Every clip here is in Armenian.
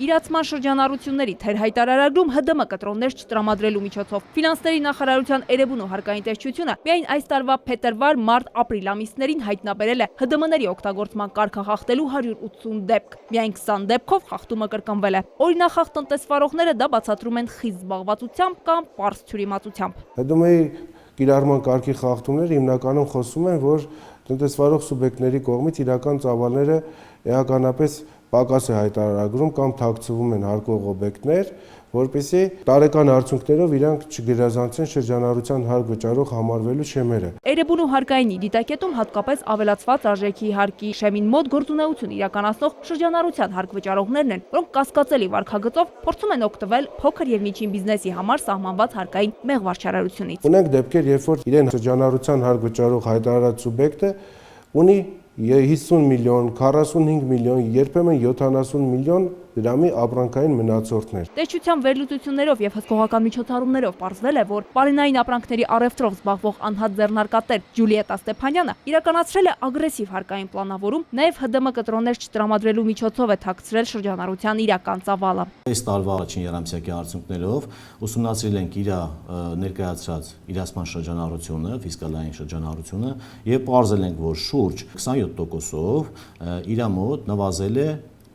Իրացման շրջանառությունների թերհայտարարագրում ՀԴՄ կտրոններ չտրամադրելու միջոցով Ֆինանսների նախարարության Էրեբունու հարկային տեսչությունը միայն այս տարվա փետրվար, մարտ, ապրիլ ամիսներին հայտնաբերել է ՀԴՄ-ների օգտագործման կարգը խախտելու 180 դեպք։ Միայն 20 դեպքով խախտումը կրկնվել է։ Օրինախախտ տնտեսվարողները դա բացատրում են խիստ զբաղվածությամբ կամ պարզ թյուրիմացությամբ։ ՀԴՄ-ի կիրառման կարգի խախտումները հիմնականում խոսում են, որ տնտեսվարող սուբյեկտների կողմից իրական ծավալները էականապես պակաս է հայտարարագրում կամ թաքցվում են հարկող օբյեկտներ, որպեսզի տարեկան արդյունքներով իրանք չգերազանցեն շրջանառության հարկ վճարող համարվելու շեմերը։ Էրեբունու հարկայինի դիտակետում հատկապես ավելացված արժեքի հարկի շեմին մոտ գործունեություն իրականացնող շրջանառության հարկ վճարողներն են, որոնք կասկածելի վարքագծով փորձում են օգտվել փոքր եւ միջին բիզնեսի համար սահմանված հարկային մեղվարչարարությունից։ Ունենք դեպքեր, երբ որ իրեն շրջանառության հարկ վճարող հայտարարած սուբյեկտը ունի 50 միլիոն, 45 միլիոն, երբեմն 70 միլիոն դրամի ապրանքային մնացորդներ։ Տեսչության վերլուծություններով եւ հսկողական միջոցառումներով պարզվել է, որ պարենային ապրանքների առևտրով զբաղվող անհատ ձեռնարկատեր Ջուլիետա Ստեփանյանը իրականացրել է ագրեսիվ հարկային պլանավորում, նաեւ ՀԴՄ կտրոններ չտրամադրելու միջոցով է թաքցրել շրջանառության իրական ծավալը։ Այս տարվա առաջին երամսյակի արդյունքներով ուսումնասիրել ենք իր ներկայացրած իրացման շրջանառությունը, ֆիսկալային շրջանառությունը եւ պարզել ենք, որ շուրջ 27%-ով իր մոտ նվազել է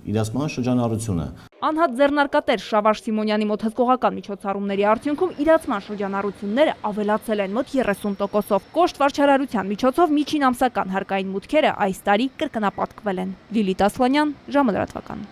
իրացման շրջանառությունը։ Անհատ ձեռնարկատեր Շավարժ Սիմոնյանի մոտ հսկողական միջոցառումների արդյունքում իրացման շրջանառությունները ավելացել են մոտ 30%-ով։ Կոշտ վարչարարության միջոցով միջին ամսական հարկային մուտքերը այս տարի կրկնապատկվել են։ Լիլիթ Ասլանյան, ժամը լրատվական։